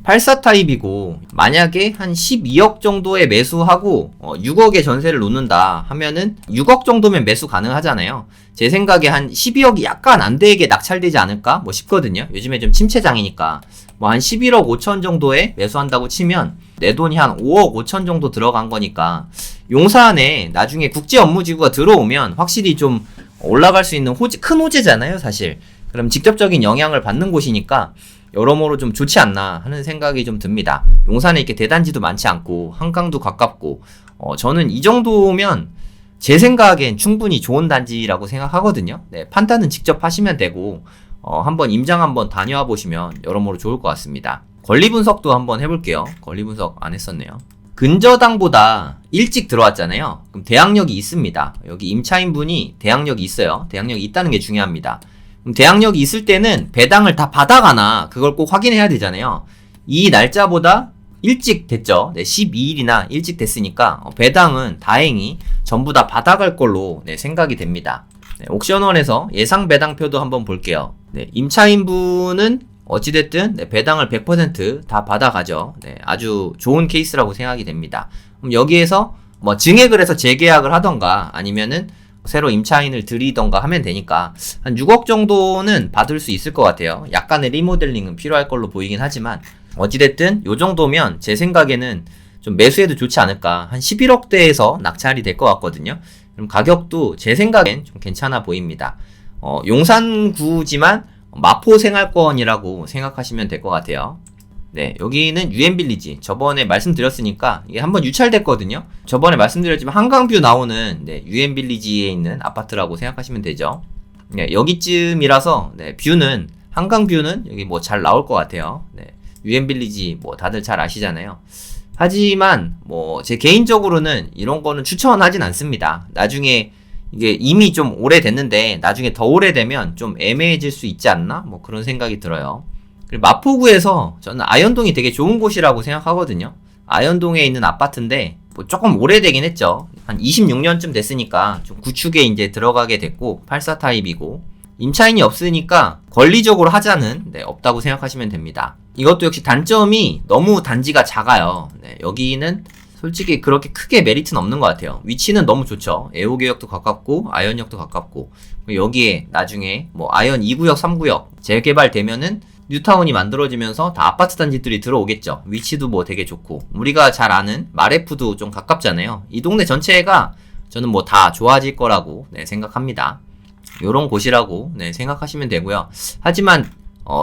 84 타입이고, 만약에 한 12억 정도에 매수하고 6억의 전세를 놓는다 하면은 6억 정도면 매수 가능하잖아요. 제 생각에 한 12억이 약간 안 되게 낙찰되지 않을까 뭐 싶거든요. 요즘에 좀 침체장이니까 뭐 한 11억 5천 정도에 매수한다고 치면 내 돈이 한 5억 5천 정도 들어간 거니까, 용산에 나중에 국제 업무지구가 들어오면 확실히 좀 올라갈 수 있는 큰 호재잖아요, 사실. 그럼 직접적인 영향을 받는 곳이니까 여러모로 좀 좋지 않나 하는 생각이 좀 듭니다. 용산에 이렇게 대단지도 많지 않고 한강도 가깝고, 저는 이 정도면 제 생각엔 충분히 좋은 단지라고 생각하거든요. 네, 판단은 직접 하시면 되고, 한번 임장 한번 다녀와 보시면 여러모로 좋을 것 같습니다. 권리 분석도 한번 해볼게요. 권리 분석 안 했었네요. 근저당보다 일찍 들어왔잖아요. 그럼 대항력이 있습니다. 여기 임차인분이 대항력이 있어요. 대항력이 있다는 게 중요합니다. 그럼 대항력이 있을 때는 배당을 다 받아가나 그걸 꼭 확인해야 되잖아요. 이 날짜보다 일찍 됐죠. 네, 12일이나 일찍 됐으니까 배당은 다행히 전부 다 받아갈 걸로, 네, 생각이 됩니다. 네, 옥션원에서 예상 배당표도 한번 볼게요. 네, 임차인분은 어찌됐든, 네, 배당을 100% 다 받아가죠. 네, 아주 좋은 케이스라고 생각이 됩니다. 그럼 여기에서 뭐 증액을 해서 재계약을 하던가 아니면은 새로 임차인을 들이던가 하면 되니까 한 6억 정도는 받을 수 있을 것 같아요. 약간의 리모델링은 필요할 걸로 보이긴 하지만 어찌됐든 요 정도면 제 생각에는 좀 매수해도 좋지 않을까. 한 11억대에서 낙찰이 될 것 같거든요. 그럼 가격도 제 생각엔 좀 괜찮아 보입니다. 용산구지만 마포생활권이라고 생각하시면 될 것 같아요. 네, 여기는 유엔빌리지. 저번에 말씀드렸으니까 이게 한번 유찰됐거든요. 저번에 말씀드렸지만 한강뷰 나오는, 네, 유엔빌리지에 있는 아파트라고 생각하시면 되죠. 네, 여기쯤이라서, 네, 뷰는 한강뷰는 여기 뭐 잘 나올 것 같아요. 네, 유엔빌리지 뭐 다들 잘 아시잖아요. 하지만 뭐 제 개인적으로는 이런 거는 추천하진 않습니다. 나중에 이게 이미 좀 오래됐는데 나중에 더 오래되면 좀 애매해질 수 있지 않나? 뭐 그런 생각이 들어요. 그리고 마포구에서 저는 아현동이 되게 좋은 곳이라고 생각하거든요. 아현동에 있는 아파트인데 뭐 조금 오래되긴 했죠. 한 26년쯤 됐으니까 좀 구축에 이제 들어가게 됐고 84 타입이고 임차인이 없으니까 권리적으로 하자는, 네, 없다고 생각하시면 됩니다. 이것도 역시 단점이 너무 단지가 작아요. 네, 여기는 솔직히 그렇게 크게 메리트는 없는 것 같아요. 위치는 너무 좋죠. 애호개역도 가깝고 아현역도 가깝고, 여기에 나중에 뭐 아현 2구역 3구역 재개발되면은 뉴타운이 만들어지면서 다 아파트 단지들이 들어오겠죠. 위치도 뭐 되게 좋고 우리가 잘 아는 마레프도 좀 가깝잖아요. 이 동네 전체가 저는 뭐 다 좋아질 거라고, 네, 생각합니다. 요런 곳이라고, 네, 생각하시면 되고요. 하지만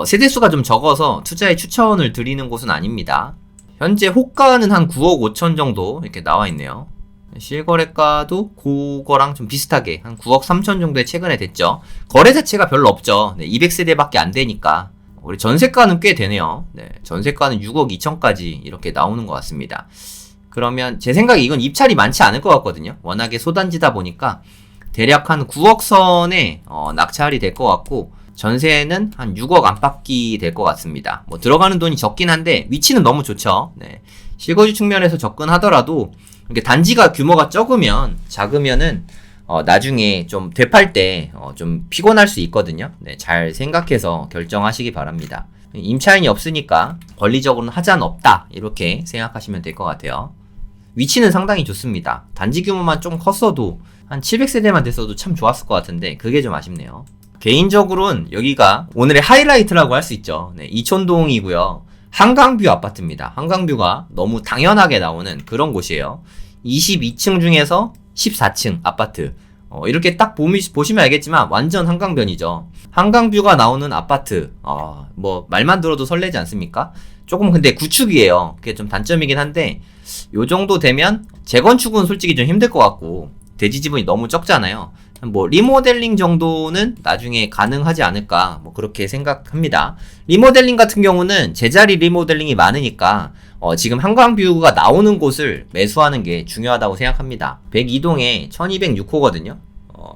세대수가 좀 적어서 투자에 추천을 드리는 곳은 아닙니다. 현재 호가는 한 9억 5천 정도 이렇게 나와 있네요. 실거래가도 그거랑 좀 비슷하게 한 9억 3천 정도에 최근에 됐죠. 거래 자체가 별로 없죠. 네, 200세대밖에 안 되니까. 우리 전세가는 꽤 되네요. 네, 전세가는 6억 2천까지 이렇게 나오는 것 같습니다. 그러면 제 생각에 이건 입찰이 많지 않을 것 같거든요. 워낙에 소단지다 보니까 대략 한 9억 선에 낙찰이 될 것 같고, 전세는 한 6억 안팎이 될 것 같습니다. 뭐 들어가는 돈이 적긴 한데 위치는 너무 좋죠. 네, 실거주 측면에서 접근하더라도 이렇게 단지가 규모가 작으면은 나중에 좀 되팔 때 좀 피곤할 수 있거든요. 네, 잘 생각해서 결정하시기 바랍니다. 임차인이 없으니까 권리적으로는 하자는 없다, 이렇게 생각하시면 될 것 같아요. 위치는 상당히 좋습니다. 단지 규모만 좀 컸어도 한 700세대만 됐어도 참 좋았을 것 같은데 그게 좀 아쉽네요. 개인적으로는 여기가 오늘의 하이라이트라고 할 수 있죠. 네, 이촌동이고요. 한강뷰 아파트입니다. 한강뷰가 너무 당연하게 나오는 그런 곳이에요. 22층 중에서 14층 아파트. 이렇게 딱 보시면 알겠지만 완전 한강변이죠. 한강뷰가 나오는 아파트. 뭐 말만 들어도 설레지 않습니까? 조금 근데 구축이에요. 그게 좀 단점이긴 한데 요 정도 되면 재건축은 솔직히 좀 힘들 것 같고 대지 지분이 너무 적잖아요. 뭐 리모델링 정도는 나중에 가능하지 않을까, 뭐 그렇게 생각합니다. 리모델링 같은 경우는 제자리 리모델링이 많으니까 지금 한강뷰가 나오는 곳을 매수하는 게 중요하다고 생각합니다. 102동에 1206호거든요.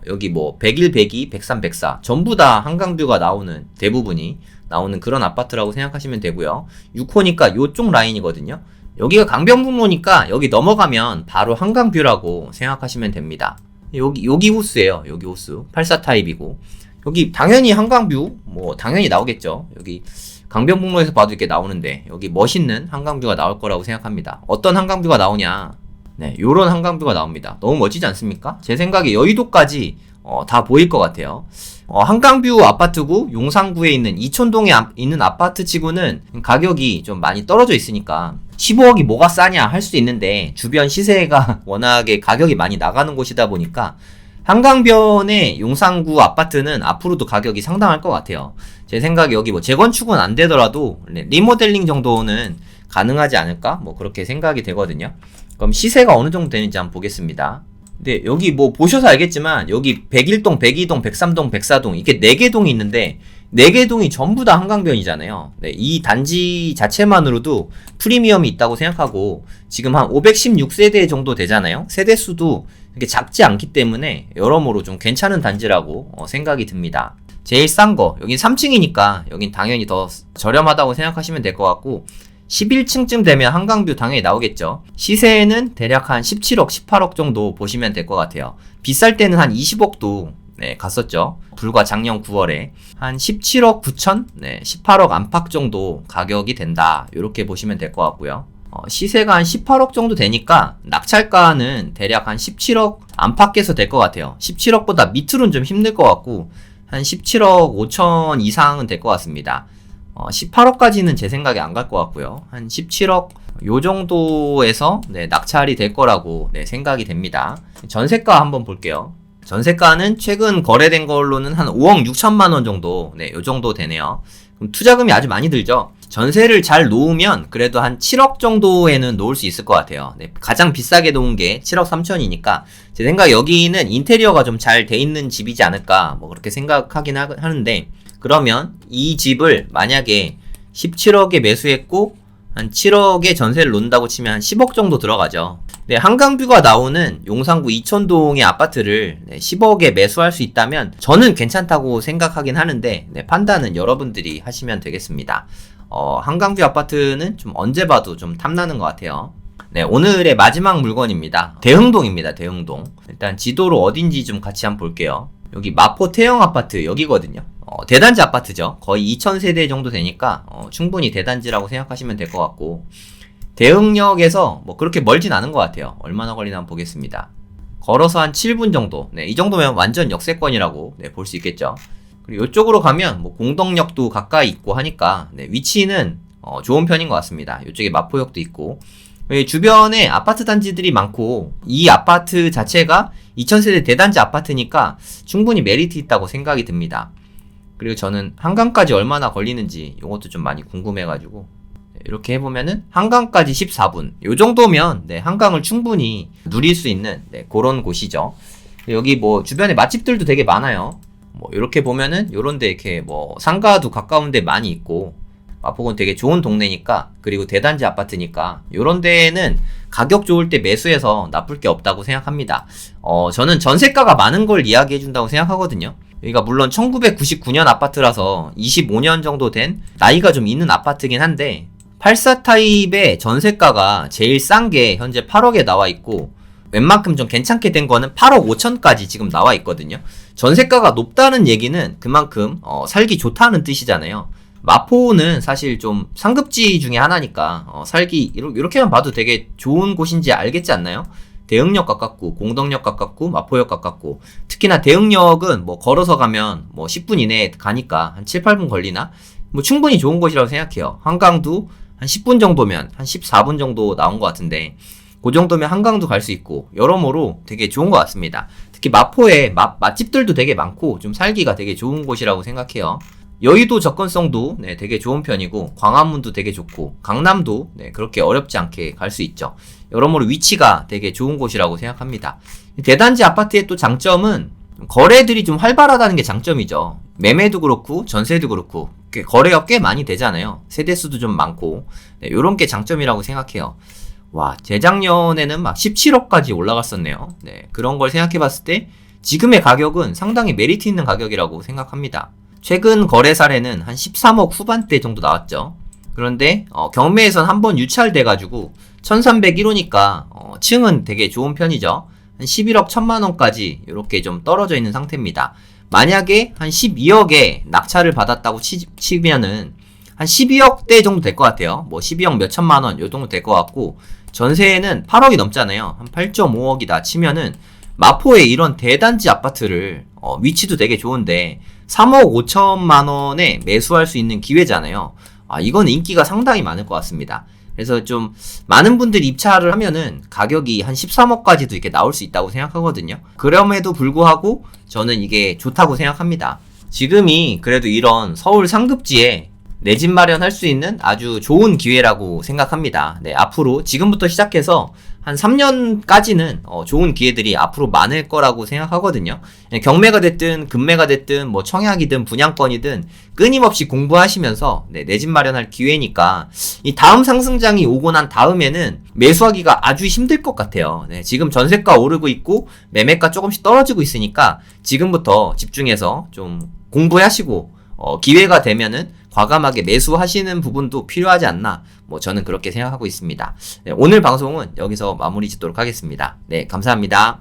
여기 뭐 101, 102, 103, 104 전부 다 한강뷰가 나오는 대부분이 나오는 그런 아파트라고 생각하시면 되고요. 6호니까 요쪽 라인이거든요. 여기가 강변북로니까 여기 넘어가면 바로 한강뷰라고 생각하시면 됩니다. 여기 호수예요. 여기 호수 84 타입이고 여기 당연히 한강뷰 뭐 당연히 나오겠죠. 여기 강변북로에서 봐도 이렇게 나오는데 여기 멋있는 한강뷰가 나올 거라고 생각합니다. 어떤 한강뷰가 나오냐? 네, 요런 한강뷰가 나옵니다. 너무 멋지지 않습니까? 제 생각에 여의도까지 다 보일 것 같아요. 한강뷰 아파트구 용산구에 있는 이촌동에 있는 아파트 치고는 가격이 좀 많이 떨어져 있으니까 15억이 뭐가 싸냐 할 수 있는데 주변 시세가 워낙에 가격이 많이 나가는 곳이다 보니까 한강변의 용산구 아파트는 앞으로도 가격이 상당할 것 같아요. 제 생각에 여기 뭐 재건축은 안 되더라도 리모델링 정도는 가능하지 않을까? 뭐 그렇게 생각이 되거든요. 그럼 시세가 어느 정도 되는지 한번 보겠습니다. 근데 여기 뭐 보셔서 알겠지만 여기 101동, 102동, 103동, 104동 이렇게 4개 동이 있는데 4개 동이 전부 다 한강변이잖아요. 네, 이 단지 자체만으로도 프리미엄이 있다고 생각하고 지금 한 516세대 정도 되잖아요. 세대수도 이렇게 작지 않기 때문에 여러모로 좀 괜찮은 단지라고 생각이 듭니다. 제일 싼 거 여긴 3층이니까 여긴 당연히 더 저렴하다고 생각하시면 될 것 같고 11층쯤 되면 한강뷰 당연히 나오겠죠. 시세는 대략 한 17억, 18억 정도 보시면 될 것 같아요. 비쌀 때는 한 20억도 갔었죠. 불과 작년 9월에 한 17억 9천, 18억 안팎 정도 가격이 된다. 이렇게 보시면 될 것 같고요. 시세가 한 18억 정도 되니까 낙찰가는 대략 한 17억 안팎에서 될 것 같아요. 17억보다 밑으로는 좀 힘들 것 같고 한 17억 5천 이상은 될 것 같습니다. 18억까지는 제 생각에 안 갈 것 같고요. 한 17억 요 정도에서 낙찰이 될 거라고 생각이 됩니다. 전세가 한번 볼게요. 전세가는 최근 거래된 걸로는 한 5억 6천만 원 정도, 요 정도 되네요. 그럼 투자금이 아주 많이 들죠. 전세를 잘 놓으면 그래도 한 7억 정도에는 놓을 수 있을 것 같아요. 가장 비싸게 놓은 게 7억 3천이니까 제 생각 여기는 인테리어가 좀 잘 돼 있는 집이지 않을까 뭐 그렇게 생각하긴 하는데 그러면 이 집을 만약에 17억에 매수했고 한 7억에 전세를 놓는다고 치면 한 10억 정도 들어가죠. 네, 한강뷰가 나오는 용산구 이촌동의 아파트를 10억에 매수할 수 있다면 저는 괜찮다고 생각하긴 하는데 판단은 여러분들이 하시면 되겠습니다. 한강뷰 아파트는 좀 언제 봐도 좀 탐나는 것 같아요. 네, 오늘의 마지막 물건입니다. 대흥동입니다. 대흥동. 일단 지도로 어딘지 좀 같이 한번 볼게요. 여기 마포 태영 아파트 여기거든요. 대단지 아파트죠. 거의 2000세대 정도 되니까 충분히 대단지라고 생각하시면 될 것 같고 대흥역에서 뭐 그렇게 멀진 않은 것 같아요. 얼마나 걸리나 한번 보겠습니다. 걸어서 한 7분 정도. 이 정도면 완전 역세권이라고 볼 수 있겠죠. 그리고 이쪽으로 가면 뭐 공덕역도 가까이 있고 하니까 위치는 좋은 편인 것 같습니다. 이쪽에 마포역도 있고 주변에 아파트 단지들이 많고 이 아파트 자체가 2000세대 대단지 아파트니까 충분히 메리트 있다고 생각이 듭니다. 그리고 저는 한강까지 얼마나 걸리는지 이것도 좀 많이 궁금해가지고 이렇게 해보면은 한강까지 14분 요 정도면 한강을 충분히 누릴 수 있는 그런 곳이죠. 여기 뭐 주변에 맛집들도 되게 많아요. 뭐 이렇게 보면은 요런데 이렇게 뭐 상가도 가까운데 많이 있고 마포구는 되게 좋은 동네니까 그리고 대단지 아파트니까 요런 데는 가격 좋을 때 매수해서 나쁠 게 없다고 생각합니다. 저는 전세가가 많은 걸 이야기해 준다고 생각하거든요. 여기가 물론 1999년 아파트라서 25년 정도 된 나이가 좀 있는 아파트긴 한데 84 타입의 전세가가 제일 싼 게 현재 8억에 나와 있고 웬만큼 좀 괜찮게 된 거는 8억 5천까지 지금 나와 있거든요. 전세가가 높다는 얘기는 그만큼 살기 좋다는 뜻이잖아요. 마포는 사실 좀 상급지 중에 하나니까 살기 이렇게만 봐도 되게 좋은 곳인지 알겠지 않나요? 대흥역 가깝고 공덕역 가깝고 마포역 가깝고 특히나 대흥역은 뭐 걸어서 가면 뭐 10분 이내에 가니까 한 7, 8분 걸리나? 뭐 충분히 좋은 곳이라고 생각해요. 한강도 한 10분 정도면 한 14분 정도 나온 것 같은데 그 정도면 한강도 갈 수 있고 여러모로 되게 좋은 것 같습니다. 특히 마포에 맛집들도 되게 많고 좀 살기가 되게 좋은 곳이라고 생각해요. 여의도 접근성도 되게 좋은 편이고 광화문도 되게 좋고 강남도 그렇게 어렵지 않게 갈 수 있죠. 여러모로 위치가 되게 좋은 곳이라고 생각합니다. 대단지 아파트의 또 장점은 거래들이 좀 활발하다는 게 장점이죠. 매매도 그렇고 전세도 그렇고 거래가 꽤 많이 되잖아요. 세대수도 좀 많고. 네, 요런 게 장점이라고 생각해요. 와, 재작년에는 막 17억까지 올라갔었네요. 네, 그런 걸 생각해 봤을 때 지금의 가격은 상당히 메리트 있는 가격이라고 생각합니다. 최근 거래 사례는 한 13억 후반대 정도 나왔죠. 그런데 경매에선 한번 유찰돼가지고 1301호니까 층은 되게 좋은 편이죠. 한 11억 1000만 원까지 이렇게 좀 떨어져 있는 상태입니다. 만약에 한 12억에 낙찰을 받았다고 치면은 한 12억대 정도 될 것 같아요. 뭐 12억 몇 천만 원 요 정도 될 것 같고, 전세는 8억이 넘잖아요. 한 8.5억이다 치면은 마포에 이런 대단지 아파트를 위치도 되게 좋은데 3억 5천만 원에 매수할 수 있는 기회잖아요. 이건 인기가 상당히 많을 것 같습니다. 그래서 좀 많은 분들이 입찰을 하면은 가격이 한 13억까지도 이렇게 나올 수 있다고 생각하거든요. 그럼에도 불구하고 저는 이게 좋다고 생각합니다. 지금이 그래도 이런 서울 상급지에 내 집 마련할 수 있는 아주 좋은 기회라고 생각합니다. 네, 앞으로 지금부터 시작해서 한 3년까지는 좋은 기회들이 앞으로 많을 거라고 생각하거든요. 경매가 됐든 급매가 됐든 뭐 청약이든 분양권이든 끊임없이 공부하시면서 내 집 마련할 기회니까 이 다음 상승장이 오고 난 다음에는 매수하기가 아주 힘들 것 같아요. 네, 지금 전세가 오르고 있고 매매가 조금씩 떨어지고 있으니까 지금부터 집중해서 좀 공부하시고 기회가 되면은 과감하게 매수하시는 부분도 필요하지 않나, 뭐 저는 그렇게 생각하고 있습니다. 네, 오늘 방송은 여기서 마무리 짓도록 하겠습니다. 네, 감사합니다.